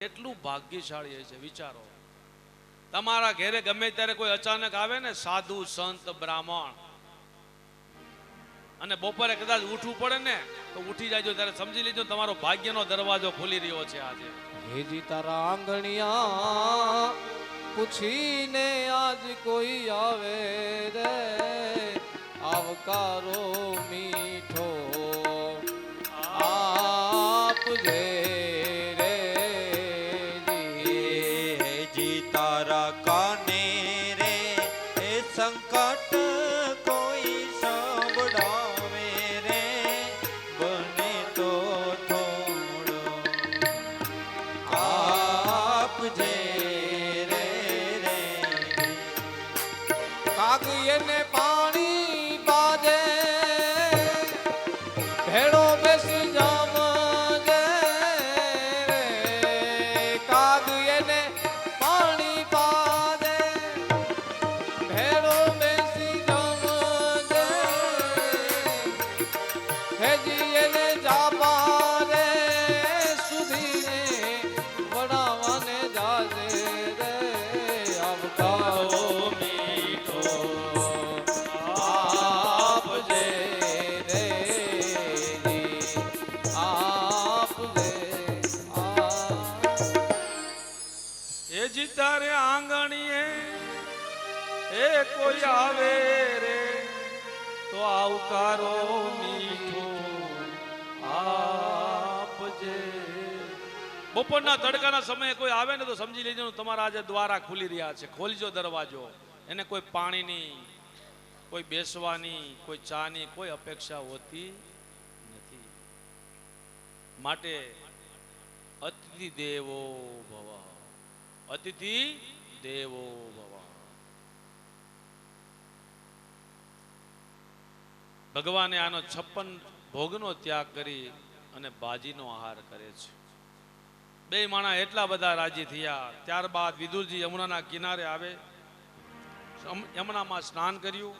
કેટલું ભાગ્યશાળી છે વિચારો. તમારા ઘરે ગમે ત્યારે કોઈ અચાનક આવે ને સાધુ સંત બ્રાહ્મણ અને બપોરે કદાચ ઉઠવું પડે ને તો ઉઠી જાજો ત્યારે સમજી લીધો તમારો ભાગ્યનો દરવાજો ખુલી રહ્યો છે આજે. હેજી તારા આંગણિયા પૂછીને આજ કોઈ આવે રે આવકારો મીઠો આપજે રે જી તારા કાને રે એ સંકટ કોઈ સંભળાવે રે બને તો થોડો આપજે રે રે કાગિયને પાણી બાજે ભેડો બેસી જામજે રે કાગિયને પાણી બાજે ભેડો બેસી જામજે હેજી એને જાપા રે સુધીને વડાવાને જાજે રે આવકારો મીઠો આપજે રે આપજે એ જી તારે આંગણીએ એ કોઈ આવે રે તો આવકારો મીઠો આપજે. બપોરના તડકાના સમયે કોઈ આવે ને તો સમજી લેજો તમારા આજે દ્વારા ખુલી રહ્યા છે. ખોલજો દરવાજો. એને કોઈ પાણીની, કોઈ બેસવાની, કોઈ ચાની કોઈ અપેક્ષા હોતી નથી. માટે અતિથિ દેવો ભવ, અતિથિ દેવો ભવ. ભગવાને આનો 56 ભોગનો ત્યાગ કરી અને બાજીનો આહાર કરે છે. બે માણા એટલા બધા રાજી થયા. ત્યારબાદ વિદુરજી યમુનાના કિનારે આવે, યમુનામાં સ્નાન કર્યું.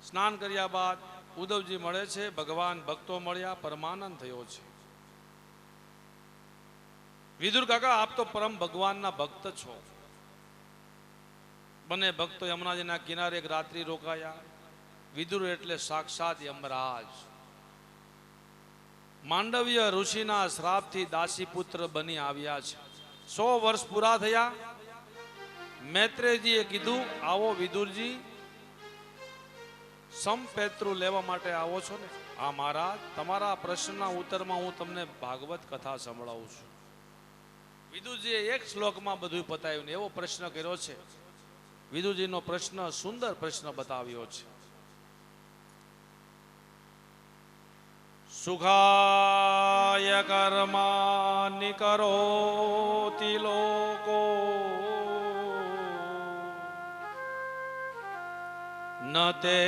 સ્નાન કર્યા બાદ ઉદ્ધવજી મળે છે, ભગવાન ભક્તો મળ્યા, પરમાનંદ થયો છે. વિદુર કાકા આપ તો પરમ ભગવાનના ભક્ત છો. બંને ભક્તો યમુનાજીના કિનારે એક રાત્રિ રોકાયા. વિદુર એટલે સાક્ષાત યમરાજ. માંડવ્ય ઋષિના શ્રાપથી દાસીપુત્ર બની આવ્યા છે. 100 વર્ષ પૂરા થયા. મૈત્રેયજીએ કીધું આવો વિદુરજી, સંપેતૃ લેવા માટે આવો છો ને? હા મહારાજ, તમારા પ્રશ્નના ઉત્તરમાં હું તમને ભાગવત કથા સંભળાવું છું. વિદુરજીએ એક શ્લોકમાં બધું પતાવ્યું ને એવો પ્રશ્ન કર્યો છે. વિદુરજીનો પ્રશ્ન સુંદર પ્રશ્ન બતાવ્યો છે. સુખાય કર્માનિ કરોતિ લોકો ન તે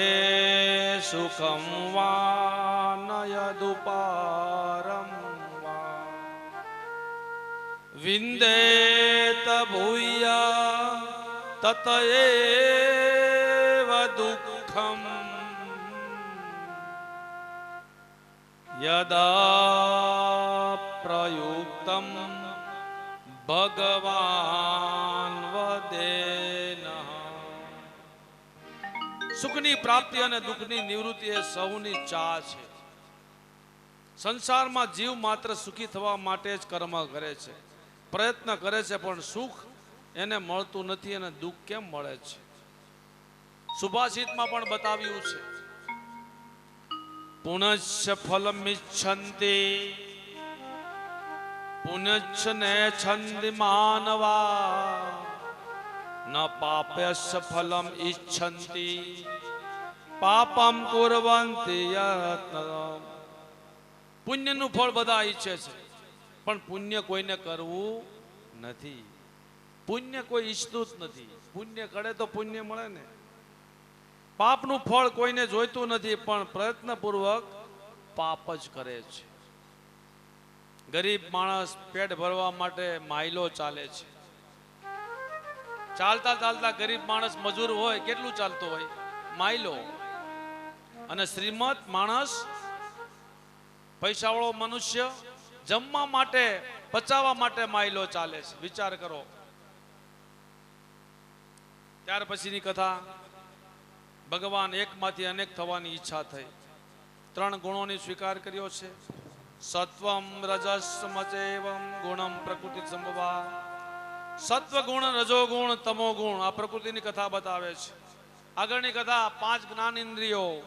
સુખમ વા ન યદુપારમ વા વિંદેત ભૂય તત એવ દુઃખમ યદા પ્રયુક્તમ ભગવાન વદેન. સુખની પ્રાપ્તિ અને દુઃખની નિવૃત્તિ એ સૌની ચાહ છે. સંસારમાં જીવ માત્ર સુખી થવા માટે જ કર્મ કરે છે, પ્રયત્ન કરે છે, પણ સુખ એને મળતું નથી અને દુઃખ કેમ મળે છે? સુભાષિતમાં પણ બતાવ્યું છે, પુનશ્ચ ફલમિચ્છન્તિ પુનશ્ચ નેચ્છન્તિ માનવા ન પાપ્યસ્ય ફલમ ઇચ્છન્તિ પાપમ કુર્વન્તિ યત્ન. પુણ્યનું ફળ બધા ઈચ્છે છે, પણ પુણ્ય કોઈને કરવું નથી. પુણ્ય કોઈ ઈચ્છતું જ નથી. પુણ્ય કરે તો પુણ્ય મળે ને. પાપનું ફળ કોઈને જોઈતું નથી, પણ પ્રયત્નપૂર્વક પાપ જ કરે છે. ગરીબ માણસ પેટ ભરવા માટે માઇલો ચાલે છે. ચાલતા ચાલતા ગરીબ માણસ મજૂર હોય કેટલું ચાલતો હોય? માઇલો. અને શ્રીમંત માણસ, પૈસાવાળો મનુષ્ય જમવા માટે પચાવવા માટે માયલો ચાલે છે. વિચાર કરો. ત્યાર પછીની કથા, ભગવાન એકમાંથી અનેક થવાની ઈચ્છા થઈ. 3 ગુણોની સ્વીકાર કર્યો છે. સત્વમ રજસ મચેવમ ગુણમ પ્રકૃતિ સંભવા. સત્વ ગુણ, રજો ગુણ, તમો ગુણ, આ પ્રકૃતિની કથા બતાવે છે. આગળની કથા 5 જ્ઞાન ઇન્દ્રિયો,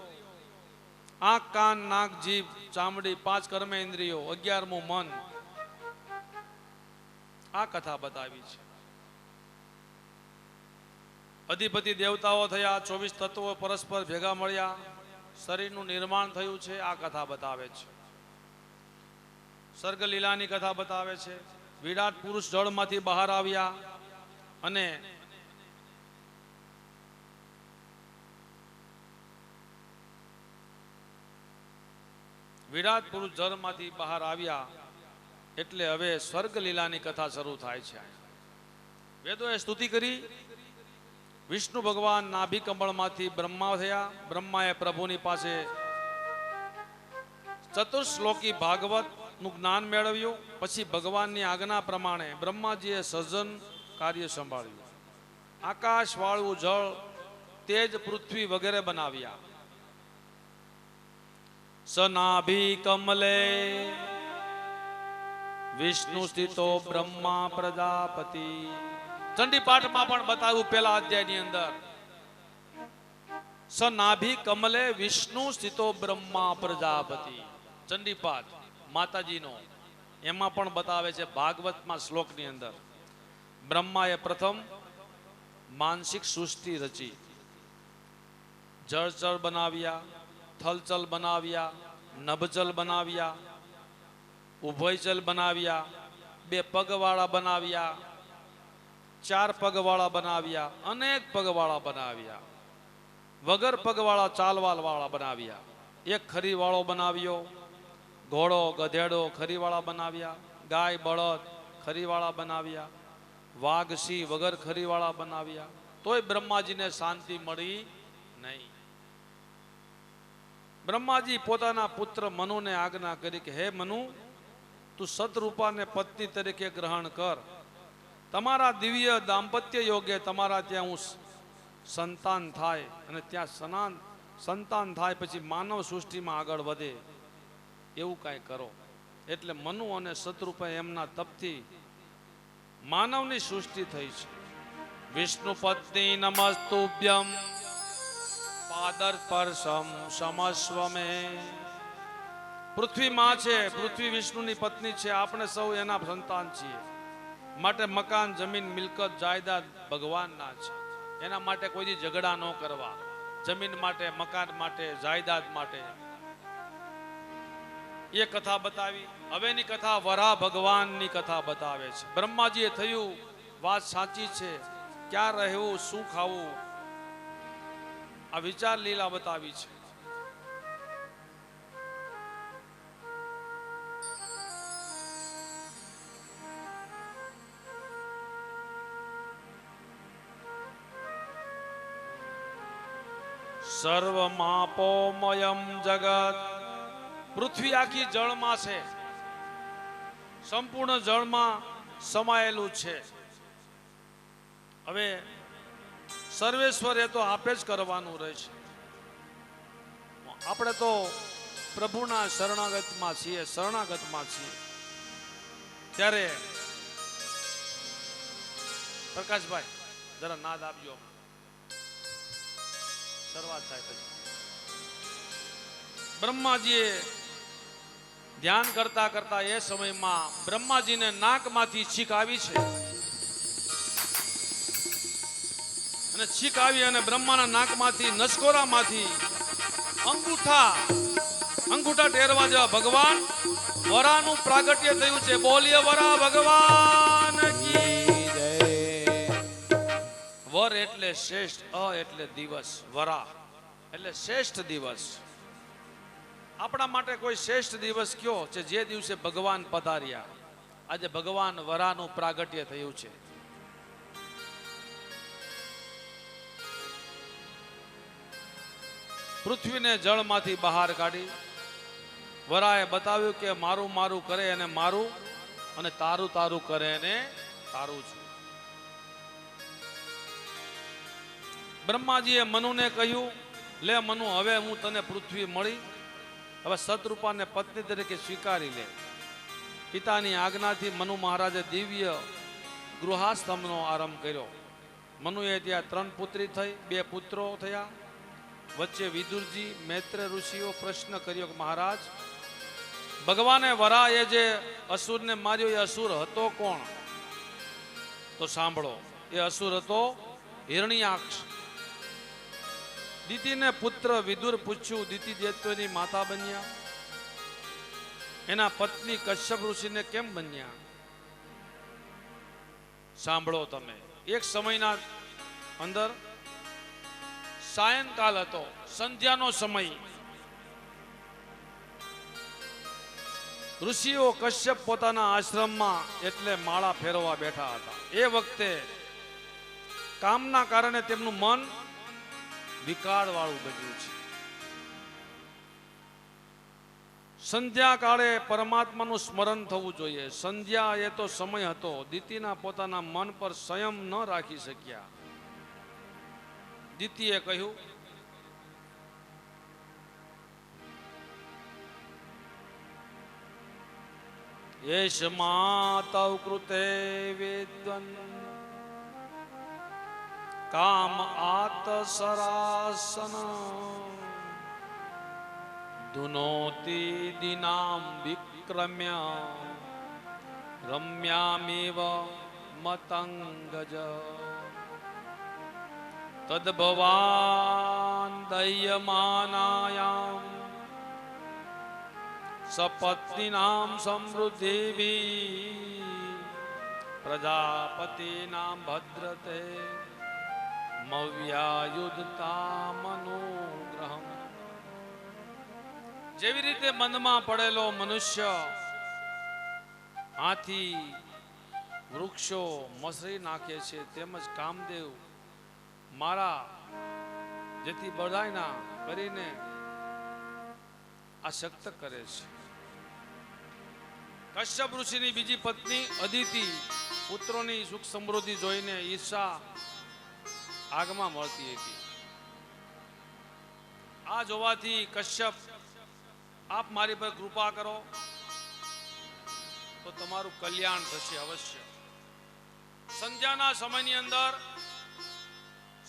આંખ, કાન, નાક, જીભ, ચામડી, 5 કર્મ ઇન્દ્રિયો, 11મું મન, આ કથા બતાવી છે. અધિપતિ દેવતાઓ થયા, 24 તત્વો પરસ્પર ભેગા મળ્યા, શરીરનું નિર્માણ થયું છે, આ કથા બતાવે છે. સર્ગ લીલાની કથા બતાવે છે. વિરાટ પુરુષ જળમાંથી બહાર આવ્યા અને વિરાટ પુરુષ જળમાંથી બહાર આવ્યા એટલે હવે સ્વર્ગ લીલાની કથા શરૂ થાય છે. વેદોએ સ્તુતિ કરી. વિષ્ણુ ભગવાન નાભી કમળમાંથી બ્રહ્મા થયા. બ્રહ્માએ પ્રભુની પાસે ચતુર્શ્લોકી ભાગવત નું જ્ઞાન મેળવ્યું. પછી ભગવાનની આજ્ઞા પ્રમાણે બ્રહ્માજીએ સર્જન કાર્ય સંભાળ્યું. આકાશ વાળું જળ, તેજ, પૃથ્વી વગેરે બનાવ્યા. સનાભી કમલે વિષ્ણુ સ્થિતો બ્રહ્મા પ્રજાપતિ. ચંડી પાઠમાં પણ બતાવ્યું પેલા અધ્યાયની અંદર. સનાભી કમલે વિષ્ણુ સ્થિતો બ્રહ્મા પ્રજાપતિ. ચંડી પાઠ માતાજીનો, એમાં પણ બતાવે છે ભાગવતમાં શ્લોકની અંદર. બ્રહ્માએ પ્રથમ માનસિક સૃષ્ટિ રચી. જળચર બનાવ્યા, થલચલ બનાવ્યા, નભચલ બનાવ્યા, ઉભયચલ બનાવ્યા, 2 પગવાળા બનાવ્યા, 4 પગવાળા બનાવ્યા, અનેક પગવાળા બનાવ્યા, વગર પગવાળા ચાલવાલ વાળા બનાવ્યા, 1 ખરીવાળો બનાવ્યો, ઘોડો, ગધેડો ખરીવાળા બનાવ્યા, ગાય, બળદ ખરીવાળા બનાવ્યા, વાઘ, સિંહ વગર ખરીવાળા બનાવ્યા. તોય બ્રહ્માજીને શાંતિ મળી નહીં. બ્રહ્માજી પોતાના પુત્ર મનુને આજ્ઞા કરી કે હે મનુ, તું સતરૂપાને પત્ની તરીકે ગ્રહણ કર. તમારા દિવ્ય દાંપત્ય યોગે તમારા ત્યાં હું સંતાન થાય અને ત્યાં સંતાન થાય પછી માનવ સૃષ્ટિમાં આગળ વધે એવું કાંઈ કરો. એટલે મનુ અને સતરૂપે એમના તપથી માનવની સૃષ્ટિ થઈ છે. વિષ્ણુ પત્ની નમસ્તુભ્યમ પાદર સ્પર્શમ સમસ્વ મે. પૃથ્વી માં છે, પૃથ્વી વિષ્ણુની પત્ની છે, આપણે સૌ એના સંતાન છીએ. માટે મકાન, જમીન, મિલકત, જાયદાદ ભગવાનના છે. એના માટે કોઈ ઝઘડા ન કરવા. જમીન માટે, મકાન માટે, જાયદાદ માટે. એ કથા બતાવી. હવેની કથા વરાહ ભગવાનની કથા બતાવે છે. બ્રહ્માજીએ થયું, વાત સાચી છે, ક્યાં રહેવું, શું ખાવું, આ વિચાર લીલા બતાવી છે. સર્વમાપોમયમ જગત. પૃથ્વી આખી જળમાં છે, સંપૂર્ણ જળમાં સમાયેલું છે. હવે સર્વેશ્વર એ તો આપે જ કરવાનું રહે છે. આપણે તો પ્રભુના શરણાગતમાં છીએ, ત્યારે પ્રકાશભાઈ જરા નાદ આપજો, શરૂઆત થાય પછી. બ્રહ્માજીએ ધ્યાન કરતા કરતા એ સમયમાં બ્રહ્માજીને નાકમાંથી છીક આવી છે અને છીક આવી અને બ્રહ્માના નાકમાંથી, નસકોરામાંથી અંગૂઠા ટેરવા જેવા ભગવાન વરાનું પ્રાગટ્ય થયું છે. બોલીએ વરા ભગવાન કી જય. વર એટલે શ્રેષ્ઠ, એટલે દિવસ, વરા એટલે શ્રેષ્ઠ દિવસ. આપણા માટે કોઈ શ્રેષ્ઠ દિવસ કયો છે? જે દિવસે ભગવાન પધાર્યા. આજે ભગવાન વરાનું પ્રાગટ્ય થયું છે. પૃથ્વીને જળમાંથી બહાર કાઢી વરાએ બતાવ્યું કે મારું મારું કરે અને મારું અને તારું તારું કરે ને તારું છું. બ્રહ્માજીએ મનુને કહ્યું, લે મનુ, હવે હું તને પૃથ્વી મળી, હવે સતરૂપાને પત્ની તરીકે સ્વીકારી લે. પિતાની આજ્ઞાથી મનુ મહારાજે દિવ્ય ગૃહાશ્રમનો આરંભ કર્યો. મનુએ ત્યાં 3 પુત્રી થઈ, 2 પુત્રો થયા. વચ્ચે વિદુરજી મૈત્ર ઋષિઓ પ્રશ્ન કર્યો કે મહારાજ, ભગવાને વરાએ જે અસુરને માર્યો એ અસુર હતો કોણ? તો સાંભળો, એ અસુર હતો હિરણ્યાક્ષ. દિતિને પુત્ર વિદુર પૂછ્યું, દિતિ દૈત્યોની માતા બન્યા, એના પત્ની કશ્યપ ઋષિને કેમ બન્યા? સાંભળો તમે. એક સમયના અંદર સાયંકાલ હતો, સંધ્યાનો સમય. ઋષિઓ કશ્યપ પોતાના આશ્રમમાં એટલે માળા ફેરવવા બેઠા હતા. એ વખતે કામના કારણે તેમનું મન વિકાર વાળું બન્યું છે. સંધ્યા કાળે પરમાત્માનું સ્મરણ થવું જોઈએ. સંધ્યા એ તો સમય હતો. દિતિના પોતાના મન પર સંયમ ન રાખી શક્યા. દિતિએ કહ્યું, યેષ માતૌ કૃતે વેદ્વન કામ આત સરાસન ધુનોતિ દિનામ વિક્રમ્ય રમ્યામેવ મતંગજ તદ્ભવાન દયમાનાયામ સપત્નીનામ સમૃદ્ધિભી પ્રજાપતિનામ ભદ્રતે મવ્યાયુધતા મનોગ્રહમ. જેવી રીતે બંધમાં પડેલો મનુષ્ય હાથી વૃક્ષો મસરી નાખે છે, તેમજ કામદેવ મારા જેથી બધાયના કરીને આસક્ત કરે છે. કશ્યપ ઋષિની બીજી પત્ની અદિતિ પુત્રોની સુખ સમૃદ્ધિ જોઈને ઈર્ષા આગમાં મળતી હતી. આ જોવાથી કશ્યપ, આપ મારી પર કૃપા કરો તો તમારું કલ્યાણ થશે અવશ્ય. સંધ્યાના સમયની અંદર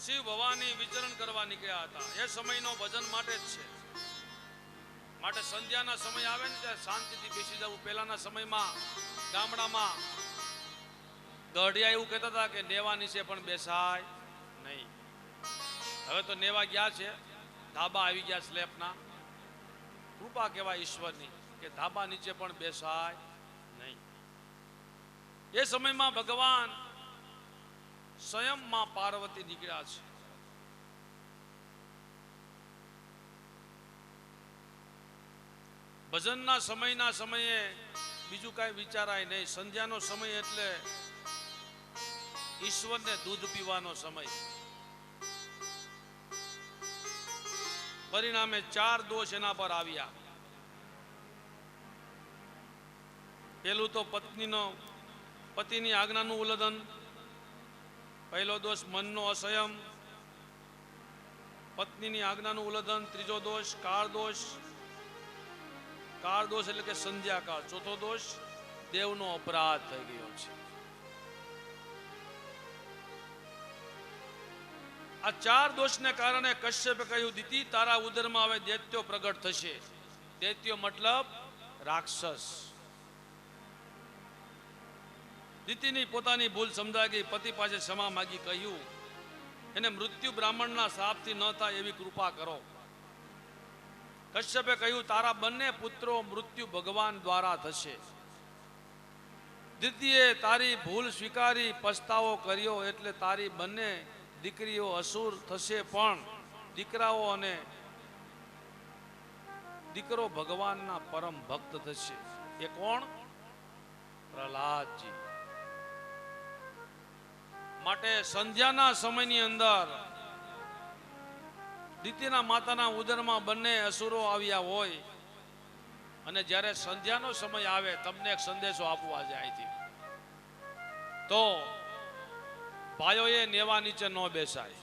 શિવ ભવાની વિચરણ કરવા નીકળ્યા હતા. એ સમયનો ભજન માટે જ છે. માટે સંધ્યાના સમય આવે ને ત્યારે શાંતિથી બેસી જવું. પહેલાના સમયમાં ગામડામાં ગઢિયા એવું કહેતા હતા કે નેવા નીચે પણ બેસાય નહીં. હવે તો નેવા ગયા છે, ધાબા આવી ગયા સ્લેબના. કૃપા કહેવાય ઈશ્વરની કે ધાબા નીચે પણ બેસાય નહીં. એ સમયમાં ભગવાન સ્વયંમાં પાર્વતી નીકળ્યા છે. ભજનના સમયના સમયે બીજું કાંઈ વિચારાય નહીં. સંધ્યાનો સમય એટલે ઈશ્વરને દૂધ પીવાનો સમય. પરિણામે 4 દોષ એના પર આવ્યા. પેલું તો પતિની આજ્ઞાનું ઉલ્લંઘન, પહેલો દોષ મનનો અસંયમ, પત્નીની આજ્ઞાનું ઉલ્લંઘન, ત્રીજો દોષ કાળ દોષ. કાળ દોષ એટલે કે સંધ્યાકાળ. ચોથો દોષ દેવનો અપરાધ થઈ ગયો છે. આ 4 દોષને કારણે કશ્યપે કહ્યું, દિતિ તારા ઉદરમાં હવે દૈત્યો પ્રગટ થશે. દૈત્યો મતલબ રાક્ષસ. દિતિની પોતાની ભૂલ સમજાઈ ગઈ. પતિ પાસે ક્ષમા માગી કહ્યું, એને મૃત્યુ બ્રાહ્મણના શાપથી ન થાય એવી કૃપા કરો. કશ્યપે કહ્યું, તારા બંને પુત્રો મૃત્યુ ભગવાન દ્વારા થશે. દિતિએ તારી ભૂલ સ્વીકારી પસ્તાવો કર્યો એટલે તારી બંને દીકરીઓ અસુર થશે, પણ દીકરાઓ અને દીકરો ભગવાનના પરમ ભક્ત થશે. એ કોણ? પ્રહલાદજી. માટે સંધ્યાના સમયની અંદર દિતિના માતાના ઉદરમાં બંને અસુરો આવ્યા હોય અને જ્યારે સંધ્યાનો સમય આવે તમને એક સંદેશો આપવા છે અહીંથી. તો ભાઈઓએ નેવા નીચે ન બેસાય,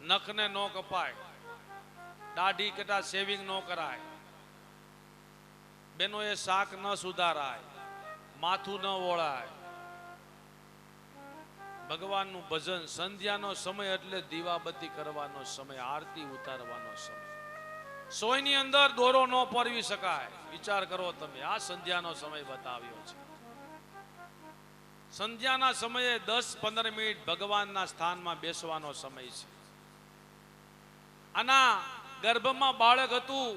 નખને ન કપાય, દાઢી કટા શેવિંગ ન કરાય, બેનોએ શાક ન સુધારાય, માથું ન ઓળાય. ભગવાનનું ભજન સંધ્યાનો સમય એટલે દીવાબત્તી કરવાનો સમય, આરતી ઉતારવાનો સમય. સોયની અંદર દોરો ન પરવી શકાય. વિચાર કરો તમે, આ સંધ્યાનો સમય બતાવ્યો છે. સંધ્યાના સમયે 10-15 મિનિટ ભગવાનના સ્થાનમાં બેસવાનો સમય છે. આના ગર્ભમાં બાળક હતું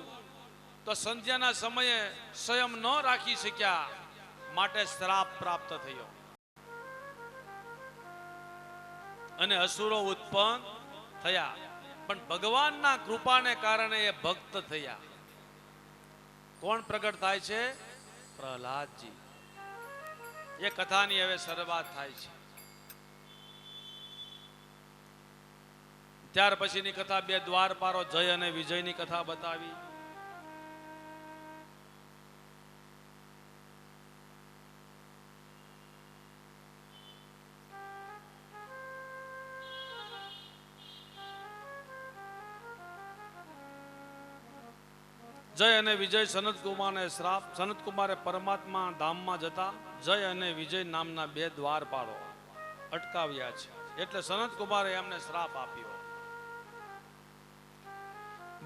તો સંધ્યાના સમયે સંયમ ન રાખી શક્યા, માટે શ્રાપ પ્રાપ્ત થયો અને અસુરો ઉત્પન્ન થયા. પણ ભગવાનના કૃપાને કારણે એ ભક્ત થયા. કોણ પ્રગટ થાય છે? પ્રહલાદજી. એ કથાની હવે શરૂઆત થાય છે. ત્યાર પછીની કથા 2 દ્વારપારો જય અને વિજયની કથા બતાવી. જય અને વિજય સનત કુમારને શ્રાપ. સનત કુમારે પરમાત્મા ધામમાં જતા જય અને વિજય નામના 2 દ્વારપાળો અટકાવ્યા છે, એટલે સનત કુમારે એમને શ્રાપ આપ્યો.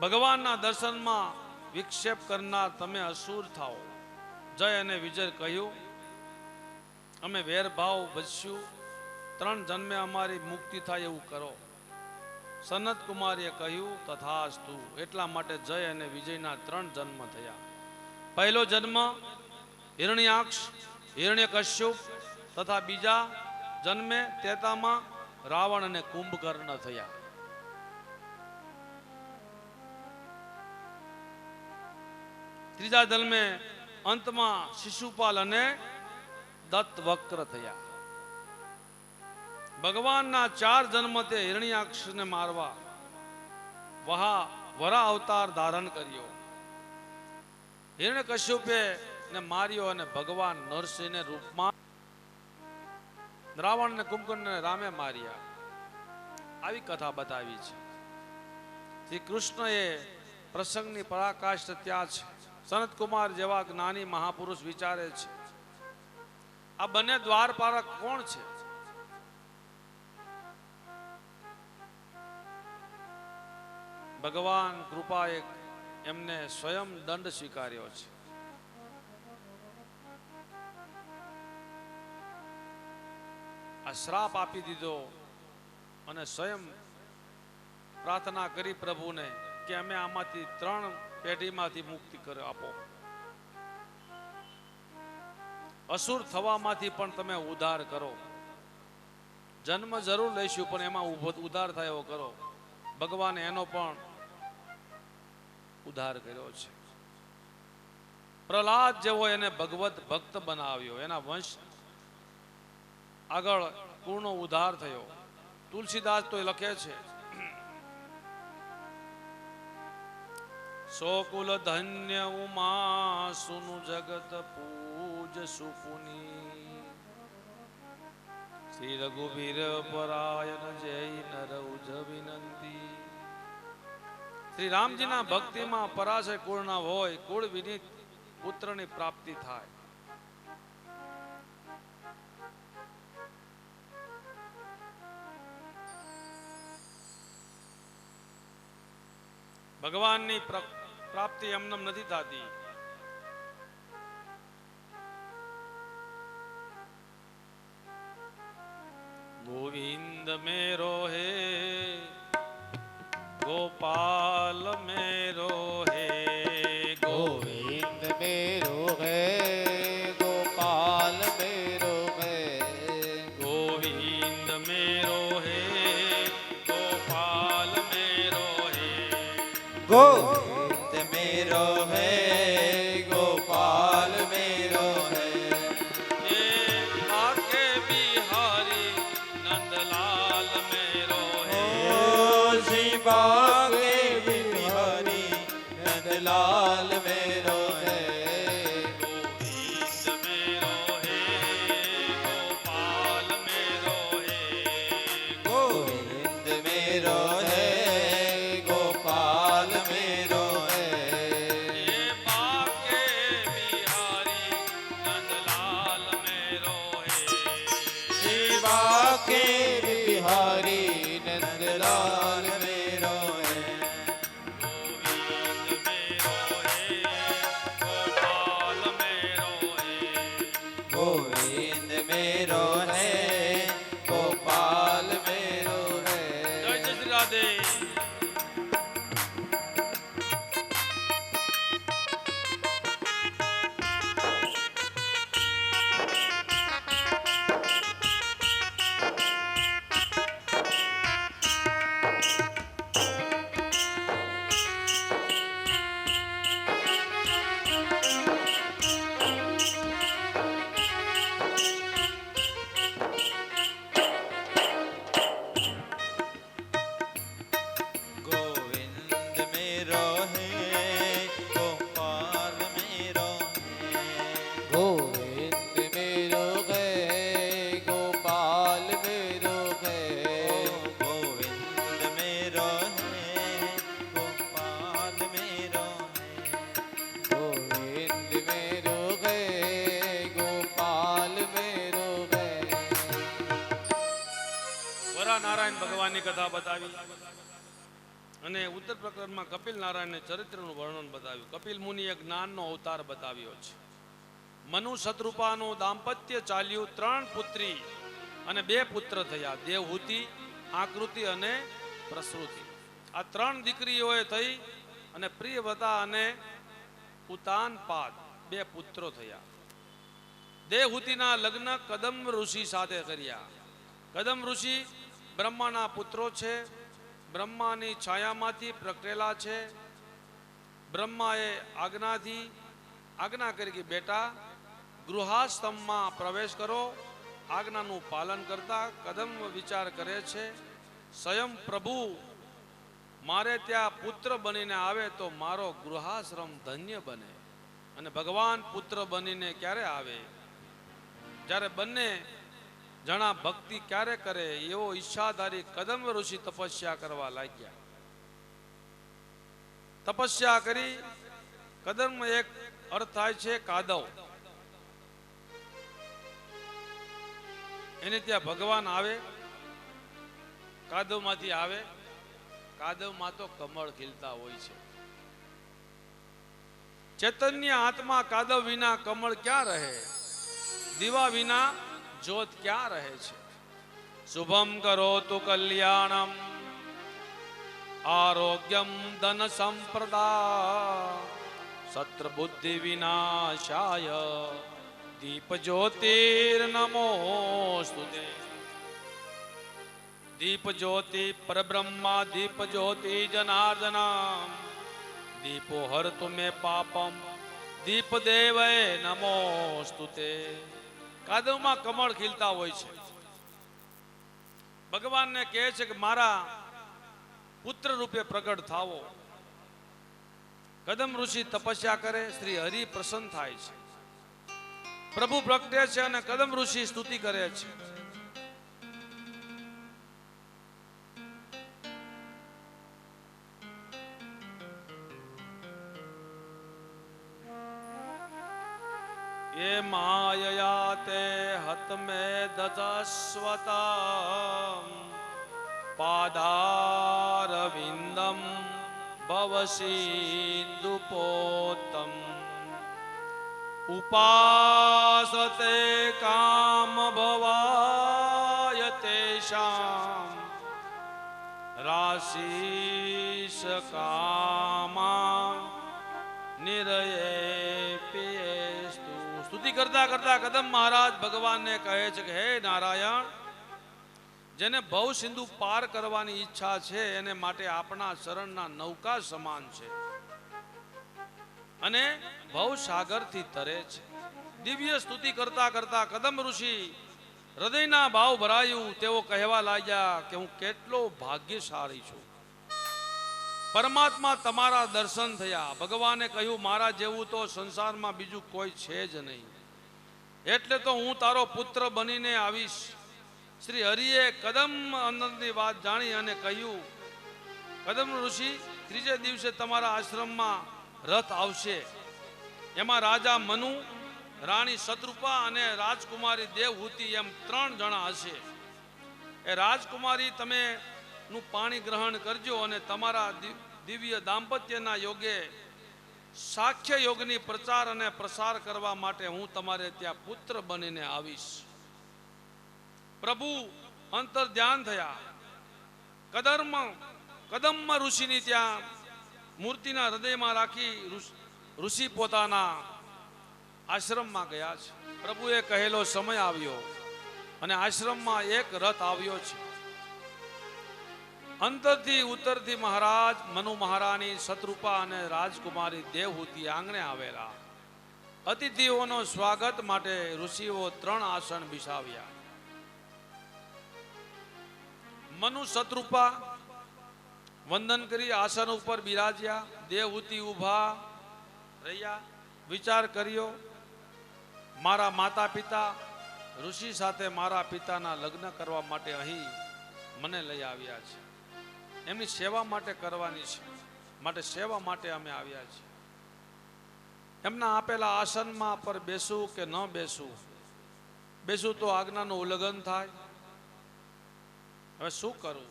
ભગવાનના દર્શનમાં વિક્ષેપ કરનાર તમે અસુર થાઓ. જય અને વિજય કહ્યું, અમે વેરભાવ ભજ્યું, 3 જન્મે અમારી મુક્તિ થાય એવું કરો. સનત કુમારીએ કહ્યું, તથાસ્તુ. એટલા માટે જય અને વિજયના 3 જન્મ થયા. પહેલો જન્મ હિરણ્યાક્ષ, હિરણ્યકશ્યપ તથા બીજા જન્મે તેતામાં રાવણ અને કુંભકર્ણ થયા. ત્રીજા જન્મે અંતમાં શિશુપાલ અને દત્તવક્ર થયા. ભગવાનના 4 જન્મ તે હિરણ્યાક્ષને મારવા વરા અવતાર ધારણ કર્યો. હિરણ્યકશ્યપે ને માર્યો અને ભગવાન નરસિંહને રૂપમાં રાવણ ને કુંભકર્ણને રામે માર્યા. આવી કથા બતાવી છે. શ્રી કૃષ્ણએ પ્રસંગની પરાકાષ્ઠ ત્યાં છે. સનત કુમાર જેવા જ્ઞાની મહાપુરુષ વિચારે છે, આ બંને દ્વારપારક કોણ છે? ભગવાન કૃપાએ એમને સ્વયં દંડ સ્વીકાર્યો છે. આ શ્રાપ આપી દીધો અને સ્વયં પ્રાર્થના કરી પ્રભુને કે અમે આમાંથી 3 પેઢીમાંથી મુક્તિ કરો આપો. અસુર થવામાંથી પણ તમે ઉદ્ધાર કરો. જન્મ જરૂર લઈશું પણ એમાં ઉદ્ધાર થાય એવો કરો. ભગવાને એનો પણ ઉદ્ધાર કર્યો છે. પ્રહલાદ જેવો એને ભગવત ભક્ત બનાવ્યો, એના વંશ આગળ પૂર્ણ ઉદ્ધાર થયો. તુલસીદાસ તો લખે છે, સોકુલ ધન્ય ઉમા સુનુ જગત પૂજ સુપુની શ્રી રઘુવીર પરાયણ જય નરઉજ વિનંતી. શ્રી રામજીના ભક્તિમાં પરાશય કુળના હોય, કુળ વિનીત પુત્રની પ્રાપ્તિ થાય. ભગવાનની પ્રાપ્તિ એમનેમ નથી થતી. ગોવિંદ મેરો હે ગોપાલ મેરો હે, ગોવિંદ મેરો હે ગોપાલ મેરો હે, ગોવિંદ મેરો હે ગોપાલ મેરો હે, ગોવિંદ મેરો હે ગોપાલ મેરો હે, એ આકે બિહારી નંદલાલ મેરો હે, શિવા કે બિહારી નંદલાલ મેરો હે, गोविंद मेरो है गोपाल मेरो है ये बाके बिहारी नंदलाल मेरो है शिवा के बिहारी नंदलाल मेरो है गोविंद मेरो है गोपाल मेरो है गोविंद मेरो है गोपाल मेरो है जय जय श्री राधे गोविंद मेरो है गोपाल मेरो है गोविंद मेरो है गोपाल मेरो है गोविंद मेरो है गोपाल मेरो है गोविंद मेरो है गोपाल मेरो है વરા નારાયણ ભગવાનની કથા બતાવી અને ઉત્તર પ્રકરણમાં કપિલ નારાયણને ચરિત્રનું વર્ણન બતાવ્યું. કપિલ મુનિ એક જ્ઞાનનો અવતાર બતાવ્યો છે. મનુ શત્રુપાનું દાંપત્ય ચાલ્યું. 3 પુત્રી અને 2 પુત્ર થયા. દેવહૂતિ, આકૃતિ અને પ્રસૃતિ. આ 3 દીકરીઓએ થઈ અને પ્રિયવતા અને ઉતાનપાદ 2 પુત્રો થયા. દેવહૂતિના લગ્ન કદમ ઋષિ સાથે કર્યા. કદમ ઋષિ બ્રહ્માના પુત્રો છે. બ્રહ્માની છાયામાંથી પ્રગટેલા છે. બ્રહ્માએ આજ્ઞા કરી કે બેટા ગૃહાશ્રમમાં પ્રવેશ કરો. આજ્ઞાનું પાલન કરતા કદમ વિચાર કરે છે સ્વયં પ્રભુ મારે ત્યાં પુત્ર બનીને આવે તો મારો ગૃહાશ્રમ ધન્ય બને. અને ભગવાન પુત્ર બનીને ક્યારે આવે? જ્યારે બંને જણા ભક્તિ ક્યારે કરે એવો ઈચ્છાધારી કદમ ઋષિ તપસ્યા કરવા લાગ્યા. તપસ્યા કરી. કદમ એક અર્થ થાય છે કાદવ. એને ત્યાં ભગવાન આવે, કાદવમાંથી આવે. કાદવમાં તો કમળ ખીલતા હોય છે. ચૈતન્ય આત્મા કાદવ વિના કમળ ક્યાં રહે? દીવા વિના જ્યોત ક્યાં રહે છે? શુભમ કરોતુ કલ્યાણમ આરોગ્યમ ધન સંપ્રદા સત્ર બુદ્ધિ વિનાશાય દીપ જ્યોતિર નમોસ્તુતે. દીપ જ્યોતિ પરબ્રહ્મા દીપ જ્યોતિ જનાર્દના દીપો હરતુ મે પાપમ દીપ દેવય નમોસ્તુતે. કાદવમાં કમળ ખીલતા હોય છે. ભગવાનને કહે છે કે મારા પુત્ર રૂપે પ્રગટ થાવો. કદમ ઋષિ તપસ્યા કરે. શ્રી હરિ પ્રસન્ન થાય છે. પ્રભુ પ્રગટે છે અને કદમ ઋષિ સ્તુતિ કરે છે. ये मायया ते हत में दशस्वता पादारविंदम भवसिंदुपोतम उपासते काम भवाय तेषां राशिष कामा નિરયે પિયેસ્તુ. સ્તુતિ કરતા કરતા કદમ મહારાજ ભગવાનને કહે છે કે હે નારાયણ, જેને ભવ સિંધુ પાર કરવાની ઈચ્છા છે એને માટે આપણા શરણના નૌકા સમાન છે અને ભવ સાગરથી તરે છે. દિવ્ય સ્તુતિ કરતા કરતા કદમ ઋષિ હૃદયના ભાવ ભરાયું. તેઓ કહેવા લાગ્યા કે હું કેટલો ભાગ્યશાળી છું. પરમાત્મા તમારા દર્શન થયા. ભગવાને કહ્યું મારા જેવું તો સંસારમાં બીજું કોઈ છે જ નહીં. એટલે તો હું તારો પુત્ર બનીને આવીશ. શ્રી હરિએ કદમ આનંદની વાત જાણી અને કહ્યું, કદમ ઋષિ, ત્રીજે દિવસે તમારા આશ્રમમાં રથ આવશે. એમાં રાજા મનુ, રાણી શત્રુપા અને રાજકુમારી દેવહૂતિ એમ 3 જણા હશે. એ રાજકુમારી તમે નું પાણી ગ્રહણ કરજો અને તમારા દિવ્ય દાંપત્યના યોગે સાખ્ય યોગની પ્રચાર અને પ્રસાર કરવા માટે હું તમારે ત્યાં પુત્ર બનીને આવીશ. પ્રભુ અંતર ધ્યાન થયા. કદમ ઋષિની ત્યાં મૂર્તિના હૃદયમાં રાખી ઋષિ પોતાના આશ્રમમાં ગયા છે. પ્રભુએ કહેલો સમય આવ્યો અને આશ્રમમાં એક રથ આવ્યો છે. અંતરથી ઉત્તરથી મહારાજ મનુ, મહારાણી શત્રુપા અને રાજકુમારી દેવહૂતિ આંગણે આવેલા. અતિથિઓનો સ્વાગત માટે ઋષિઓ 3 આસન બિછાવ્યા. મનુ શત્રુપા વંદન કરી આસન ઉપર બિરાજ્યા. દેવહૂતિ ઊભા રહ્યા. વિચાર કર્યો, મારા માતા પિતા ઋષિ સાથે મારા પિતાના લગ્ન કરવા માટે અહીં મને લઈ આવ્યા છે. એમની સેવા માટે કરવાની છે, માટે સેવા માટે અમે આવ્યા છીએ. એમના આપેલા આસનમાં પર બેસું કે ન બેસું? બેસું તો આજ્ઞાનું ઉલ્લંઘન થાય. હવે શું કરું?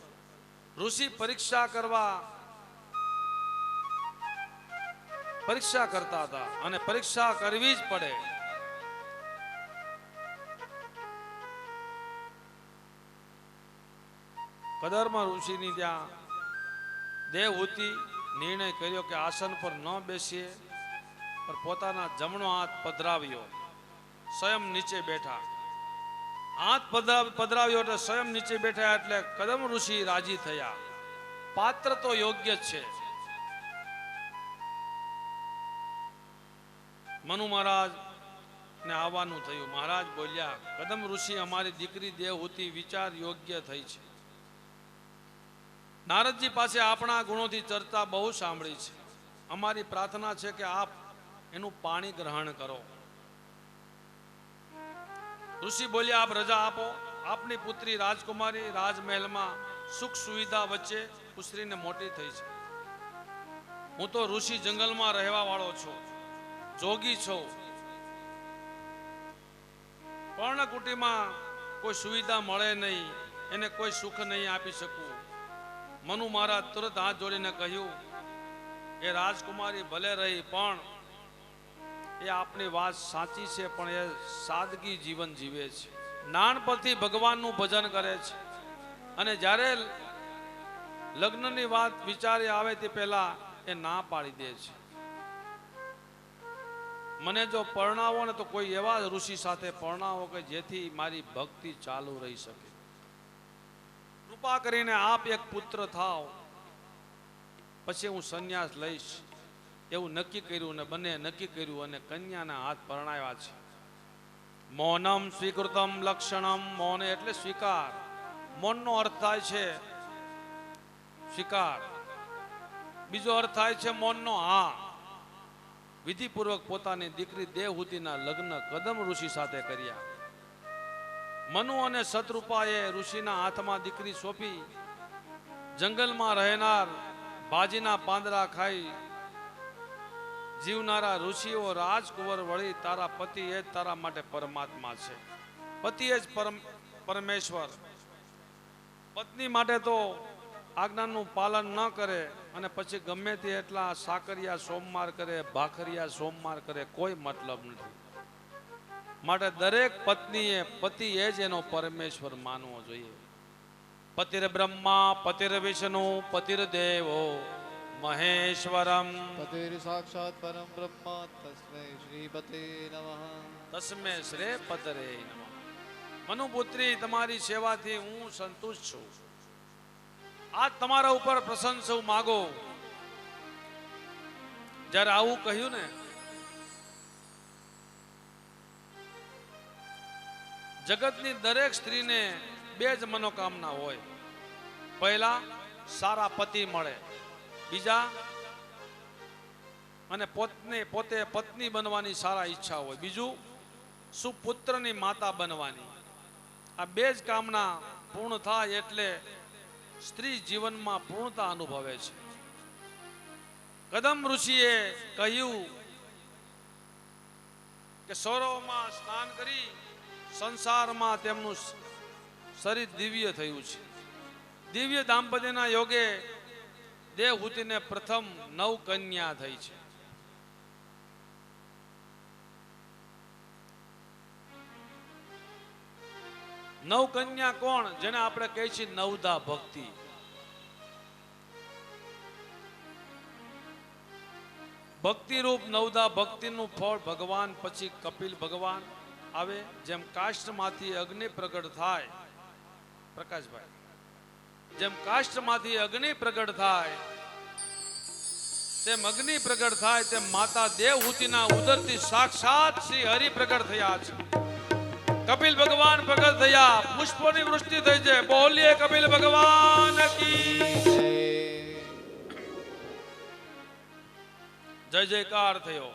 ઋષિ પરીક્ષા કરતા હતા અને પરીક્ષા કરવી જ પડે. કદરમાં ઋષિની ત્યાં દેવહૂતિ નિર્ણય કર્યો કે આસન પર ન બેસીએ, પણ પોતાના જમણો હાથ પધરાવ્યો, સ્વયં નીચે બેઠા. હાથ પધરાવ્યો એટલે સ્વયં નીચે બેઠા એટલે કદમ ઋષિ રાજી થયા. પાત્ર તો યોગ્ય જ છે. મનુ મહારાજ ને આવવાનું થયું. મહારાજ બોલ્યા, કદમ ઋષિ, અમારી દીકરી દેવહૂતિ વિચાર યોગ્ય થઈ છે. નારદજી પાસે આપણા ગુણોથી ચર્ચા બહુ સાંભળી છે. અમારી પ્રાર્થના છે કે આપ એનું પાણી ગ્રહણ કરો. ઋષિ બોલ્યા, આપ રજા આપો. આપની પુત્રી રાજકુમારી રાજમહેલમાં સુખ સુવિધા વચ્ચે ઉછરીને મોટી થઈ છે. હું તો ઋષિ જંગલમાં રહેવા વાળો છું, જોગી છું. પર્ણકુટીમાં કોઈ સુવિધા મળે નહીં, એને કોઈ સુખ નહીં આપી શકું. મનુ મહારાજ તુરંત હાથ જોડીને કહ્યું, એ રાજકુમારી ભલે રહી, પણ એ આપની વાત સાચી છે, પણ એ સાદગી જીવન જીવે છે. નાનપણથી ભગવાનનું ભજન કરે છે અને જ્યારે લગ્નની વાત વિચારે આવે તે પહેલા એ ના પાડી દે છે. મને જો પરણાવો ને તો કોઈ એવા ઋષિ સાથે પરણાવો કે જેથી મારી ભક્તિ ચાલુ રહી શકે. કૃપા કરીને આપ એક પુત્ર થાવ, પછી હું સંન્યાસ લઈશ. એવું નક્કી કર્યું ને બંને નક્કી કર્યું અને કન્યાના હાથ પરણાવ્યા છે. મૌનમ સ્વીકૃતમ લક્ષણમ. મૌન એટલે સ્વીકાર. મૌનનો અર્થ થાય છે સ્વીકાર. બીજો અર્થ થાય છે મૌનનો હા. વિધિપૂર્વક પોતાની દીકરી દેવહૂતિના લગ્ન કદમ ઋષિ સાથે કર્યા. મનુ અને શત્રુપાએ ઋષિના હાથમાં દીકરી સોંપી. જંગલમાં રહેનાર, ભાજીના પાંદડા ખાઈ જીવનારા ઋષિઓ રાજકુંવર વળી, તારા પતિ એ જ તારા માટે પરમાત્મા છે. પતિ એ જ પરમેશ્વર. પત્ની માટે તો આજ્ઞાનું પાલન ન કરે અને પછી ગમે તે એટલા સાકરિયા સોમવાર કરે, ભાખરિયા સોમવાર કરે, કોઈ મતલબ નથી. માટે દરેક પત્નીએ પતિ એ જ એનો પરમેશ્વર માનવો જોઈએ. પતિર બ્રહ્મા પતિર વિષ્ણુ પતિર દેવો મહેશ્વરમ. પતિર સાક્ષાત પરમ બ્રહ્મ તસ્મૈ શ્રીપતે નમઃ. તસ્મે શ્રે પતરે નમઃ. મનુપુત્રી, તમારી સેવાથી હું સંતુષ્ટ છું. આજ તમારા ઉપર પ્રશંસા માગો. જ્યારે આવું કહ્યું ને, જગતની દરેક સ્ત્રીને 2 જ મનોકામના હોય. પહેલા સારા પતિ મળે, બીજા અને પોતે પત્ની બનવાની સારા ઈચ્છા હોય, બીજું સુપુત્રની માતા બનવાની. આ બે જ કામના પૂર્ણ થાય એટલે સ્ત્રી જીવનમાં પૂર્ણતા અનુભવે છે. કદમ ઋષિએ કહ્યું કે સરોવરમાં સ્નાન કરી સંસારમાં તેમનું શરીર દિવ્ય થયું છે. દિવ્ય દાંપત્યના યોગે દેવહૂતિને પ્રથમ 9 કન્યા થઈ છે. નવ કન્યા કોણ? જેને આપણે કહીએ છીએ નવદા ભક્તિ. ભક્તિ રૂપ નવદા ભક્તિનું ફળ ભગવાન પછી કપિલ ભગવાન આવે. જેમ કાષ્ટમાંથી અગ્નિ પ્રગટ થાય, પ્રકાશભાઈ, જેમ કાષ્ટમાંથી અગ્નિ પ્રગટ થાય તેમ અગ્નિ પ્રગટ થાય તેમ માતા દેવહૂતિના ઉદરથી સાક્ષાત શ્રી હરિ પ્રગટ થયા છે. કપિલ ભગવાન પ્રગટ થયા, પુષ્પોની વૃષ્ટિ થઈ છે. બોલીએ કપિલ ભગવાન કી જય જયકાર થયો.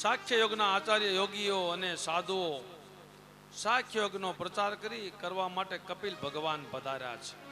સાખ્ય યોગના આચાર્ય યોગીઓ અને સાધુઓ સાખ્ય યોગનો પ્રચાર કરવા માટે કપિલ ભગવાન પધાર્યા છે.